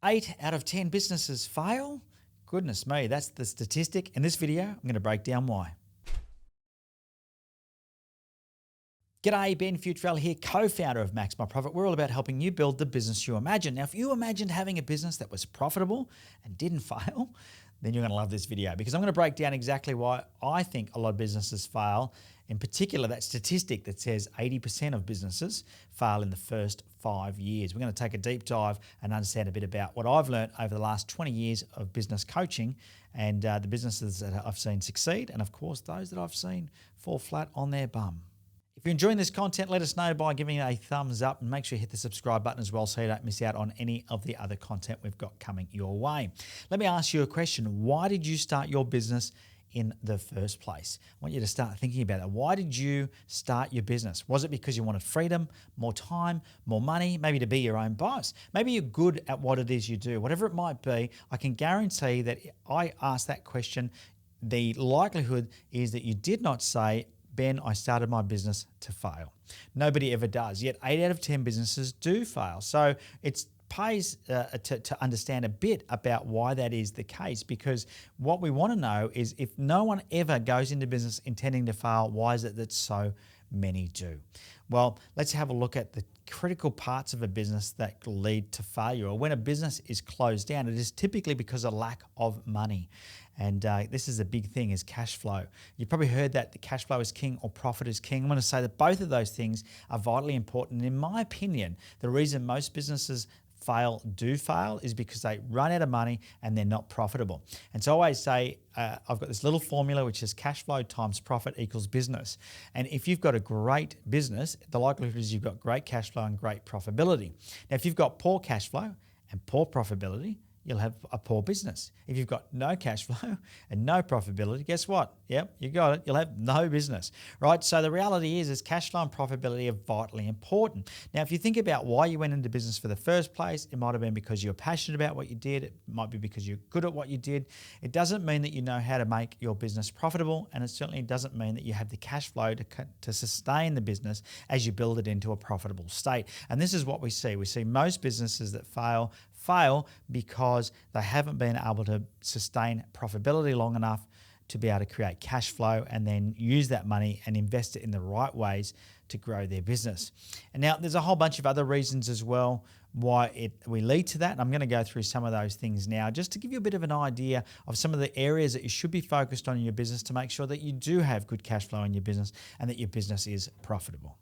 8 out of 10 businesses fail? Goodness me, that's the statistic. In this video, I'm going to break down why. G'day, Ben Futrell here, co-founder of Max My Profit. We're all about helping you build the business you imagine. Now, if you imagined having a business that was profitable and didn't fail, then you're going to love this video because I'm going to break down exactly why I think a lot of businesses fail. In particular, that statistic that says 80% of businesses fail in the first 5 years. We're going to take a deep dive and understand a bit about what I've learned over the last 20 years of business coaching and the businesses that I've seen succeed and, of course, those that I've seen fall flat on their bum. If you're enjoying this content, let us know by giving it a thumbs up and make sure you hit the subscribe button as well so you don't miss out on any of the other content we've got coming your way. Let me ask you a question. Why did you start your business in the first place? I want you to start thinking about that. Why did you start your business? Was it because you wanted freedom, more time, more money, maybe to be your own boss? Maybe you're good at what it is you do. Whatever it might be, I can guarantee that I ask that question, the likelihood is that you did not say, Ben, I started my business to fail. Nobody ever does, yet 8 out of 10 businesses do fail. So it pays to understand a bit about why that is the case, because what we want to know is if no one ever goes into business intending to fail, why is it that so many do? Well, let's have a look at the critical parts of a business that lead to failure. Or when a business is closed down, it is typically because of lack of money. And this is a big thing, is cash flow. You've probably heard that the cash flow is king or profit is king. I'm going to say that both of those things are vitally important. And in my opinion, the reason most businesses do fail is because they run out of money and they're not profitable. And so I always say, I've got this little formula, which is cash flow times profit equals business. And if you've got a great business, the likelihood is you've got great cash flow and great profitability. Now, if you've got poor cash flow and poor profitability, you'll have a poor business. If you've got no cash flow and no profitability, guess what? Yep, you got it. You'll have no business, right? So the reality is cash flow and profitability are vitally important. Now, if you think about why you went into business for the first place, it might have been because you're passionate about what you did. It might be because you're good at what you did. It doesn't mean that you know how to make your business profitable, and it certainly doesn't mean that you have the cash flow to sustain the business as you build it into a profitable state. And this is what we see. We see most businesses that fail because they haven't been able to sustain profitability long enough to be able to create cash flow and then use that money and invest it in the right ways to grow their business. And now there's a whole bunch of other reasons as well why we lead to that. And I'm going to go through some of those things now just to give you a bit of an idea of some of the areas that you should be focused on in your business to make sure that you do have good cash flow in your business and that your business is profitable.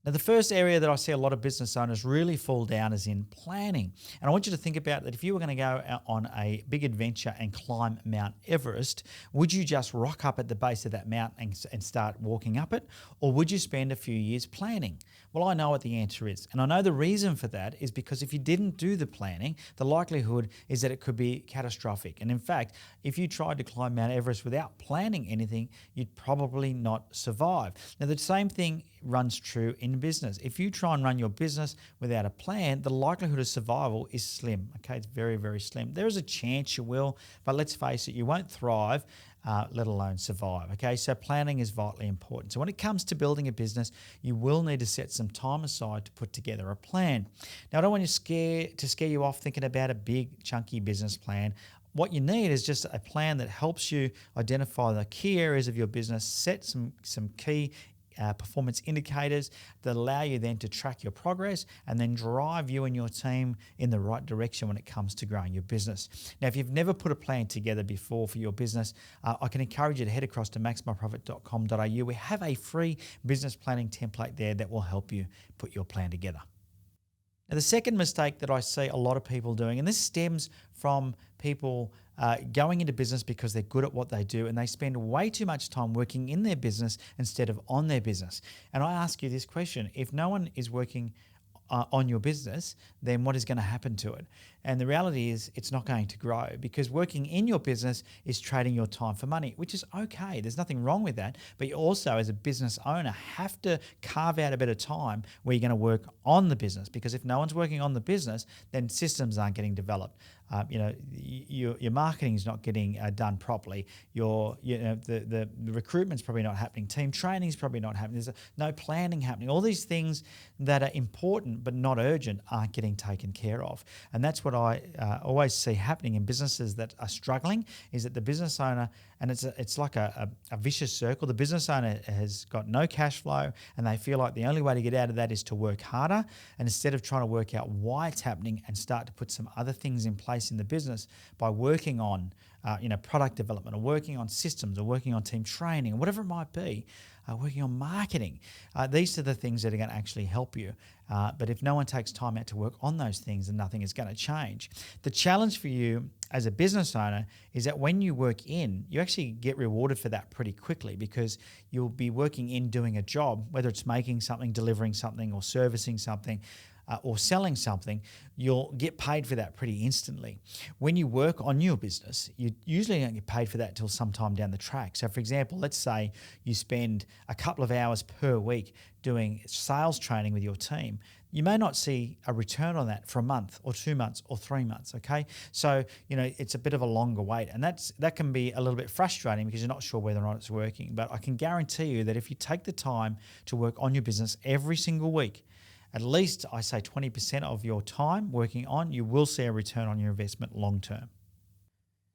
Now, the first area that I see a lot of business owners really fall down is in planning. And I want you to think about that if you were going to go out on a big adventure and climb Mount Everest, would you just rock up at the base of that mountain and start walking up it? Or would you spend a few years planning? Well, I know what the answer is. And I know the reason for that is because if you didn't do the planning, the likelihood is that it could be catastrophic. And in fact, if you tried to climb Mount Everest without planning anything, you'd probably not survive. Now, the same thing runs true in business. If you try and run your business without a plan, the likelihood of survival is slim. Okay, it's very, very slim. There is a chance you will, but let's face it, you won't thrive, let alone survive. Okay, so planning is vitally important. So when it comes to building a business, you will need to set some time aside to put together a plan. Now, I don't want to scare you off thinking about a big, chunky business plan. What you need is just a plan that helps you identify the key areas of your business, set some key performance indicators that allow you then to track your progress and then drive you and your team in the right direction when it comes to growing your business. Now, if you've never put a plan together before for your business, I can encourage you to head across to maxmyprofit.com.au. We have a free business planning template there that will help you put your plan together. Now, the second mistake that I see a lot of people doing, and this stems from people going into business because they're good at what they do and they spend way too much time working in their business instead of on their business. And I ask you this question, if no one is working on your business, then what is going to happen to it? And the reality is it's not going to grow, because working in your business is trading your time for money, which is okay. There's nothing wrong with that. But you also, as a business owner, have to carve out a bit of time where you're going to work on the business, because if no one's working on the business, then systems aren't getting developed. Your marketing is not getting done properly. The recruitment's probably not happening. Team training is probably not happening. There's no planning happening. All these things that are important but not urgent aren't getting taken care of. And that's what I always see happening in businesses that are struggling, is that the business owner, and it's like a vicious circle. The business owner has got no cash flow, and they feel like the only way to get out of that is to work harder. And instead of trying to work out why it's happening and start to put some other things in place in the business by working on product development, or working on systems, or working on team training, or whatever it might be, working on marketing. These are the things that are going to actually help you. But if no one takes time out to work on those things, then nothing is going to change. The challenge for you as a business owner is that when you work in, you actually get rewarded for that pretty quickly, because you'll be working in doing a job, whether it's making something, delivering something, or servicing something, or selling something. You'll get paid for that pretty instantly. When you work on your business, you usually don't get paid for that till sometime down the track. So for example, let's say you spend a couple of hours per week doing sales training with your team. You may not see a return on that for a month or 2 months or 3 months, okay? So, it's a bit of a longer wait, and that can be a little bit frustrating because you're not sure whether or not it's working. But I can guarantee you that if you take the time to work on your business every single week, at least I say 20% of your time working on, you will see a return on your investment long term.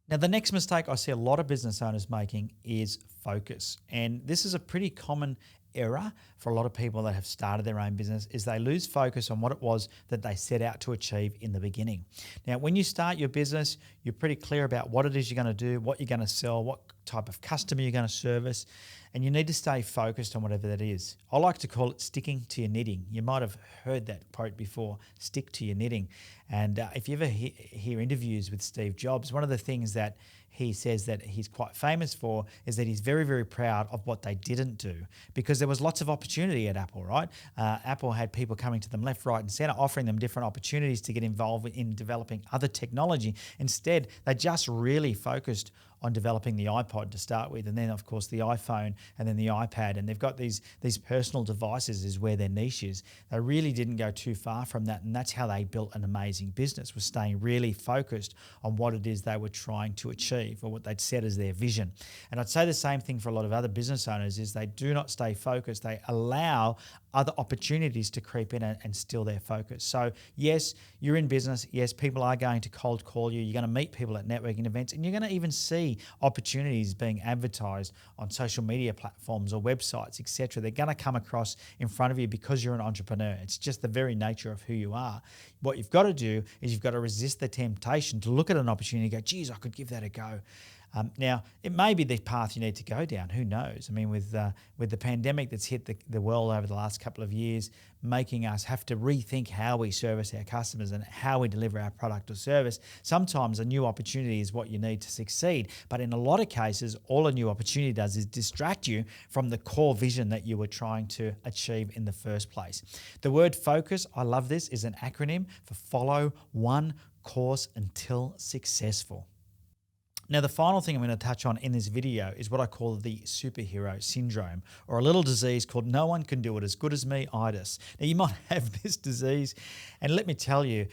Now, the next mistake I see a lot of business owners making is focus. And this is a pretty common error for a lot of people that have started their own business, is they lose focus on what it was that they set out to achieve in the beginning. Now, when you start your business, you're pretty clear about what it is you're going to do, what you're going to sell, what type of customer you're going to service, and you need to stay focused on whatever that is. I like to call it sticking to your knitting. You might have heard that quote before, stick to your knitting. And if you ever hear interviews with Steve Jobs, one of the things that he says that he's quite famous for is that he's very, very proud of what they didn't do, because there was lots of opportunity at Apple, right? Apple had people coming to them left, right, and center, offering them different opportunities to get involved in developing other technology. Instead, they just really focused on developing the iPod to start with, and then of course the iPhone, and then the iPad, and they've got these personal devices is where their niche is. They really didn't go too far from that, and that's how they built an amazing business, was staying really focused on what it is they were trying to achieve, or what they'd set as their vision. And I'd say the same thing for a lot of other business owners, is they do not stay focused. They allow other opportunities to creep in and steal their focus. So yes, you're in business. Yes, people are going to cold call you. You're going to meet people at networking events, and you're going to even see opportunities being advertised on social media platforms or websites, etc. They're going to come across in front of you because you're an entrepreneur. It's just the very nature of who you are. What you've got to do is you've got to resist the temptation to look at an opportunity and go, geez, I could give that a go. Now, it may be the path you need to go down. Who knows? I mean, with the pandemic that's hit the world over the last couple of years, making us have to rethink how we service our customers and how we deliver our product or service, sometimes a new opportunity is what you need to succeed. But in a lot of cases, all a new opportunity does is distract you from the core vision that you were trying to achieve in the first place. The word focus, I love this, is an acronym for follow one course until successful. Now, the final thing I'm going to touch on in this video is what I call the superhero syndrome, or a little disease called no one can do it as good as me, itis. Now, you might have this disease, and let me tell you,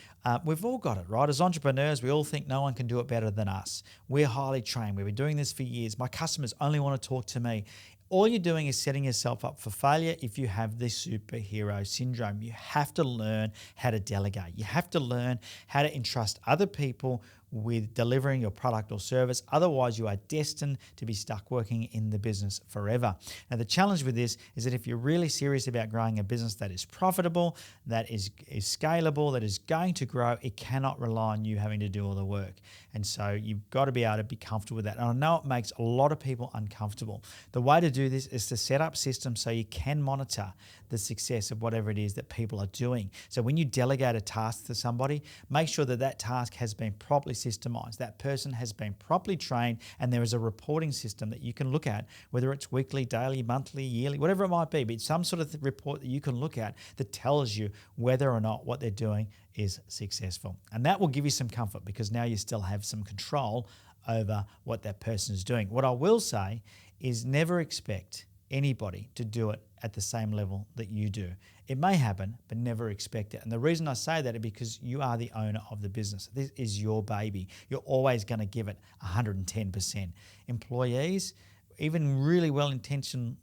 we've all got it, right? As entrepreneurs, we all think no one can do it better than us. We're highly trained. We've been doing this for years. My customers only want to talk to me. All you're doing is setting yourself up for failure if you have this superhero syndrome. You have to learn how to delegate. You have to learn how to entrust other people with delivering your product or service. Otherwise, you are destined to be stuck working in the business forever. Now, the challenge with this is that if you're really serious about growing a business that is profitable, that is scalable, that is going to grow, it cannot rely on you having to do all the work. And so you've got to be able to be comfortable with that. And I know it makes a lot of people uncomfortable. The way to do this is to set up systems so you can monitor the success of whatever it is that people are doing. So when you delegate a task to somebody, make sure that that task has been properly systemized, that person has been properly trained, and there is a reporting system that you can look at, whether it's weekly, daily, monthly, yearly, whatever it might be, but some sort of report that you can look at that tells you whether or not what they're doing is successful. And that will give you some comfort, because now you still have some control over what that person is doing. What I will say is never expect anybody to do it at the same level that you do. It may happen, but never expect it. And the reason I say that is because you are the owner of the business. This is your baby. You're always going to give it 110%. Employees, even really well-intentioned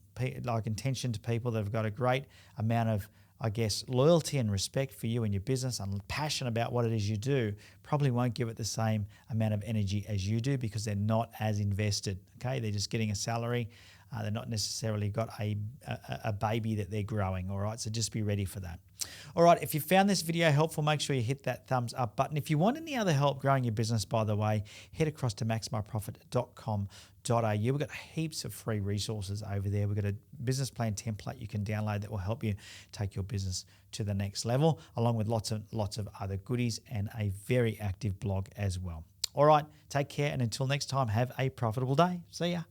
intentioned people that have got a great amount of, I guess, loyalty and respect for you and your business and passionate about what it is you do, probably won't give it the same amount of energy as you do because they're not as invested. Okay, they're just getting a salary. They're not necessarily got a baby that they're growing. All right, so just be ready for that. All right, if you found this video helpful, make sure you hit that thumbs up button. If you want any other help growing your business, by the way, head across to maxmyprofit.com.au. We've got heaps of free resources over there. We've got a business plan template you can download that will help you take your business to the next level, along with lots of other goodies and a very active blog as well. All right, take care, and until next time, have a profitable day. See ya.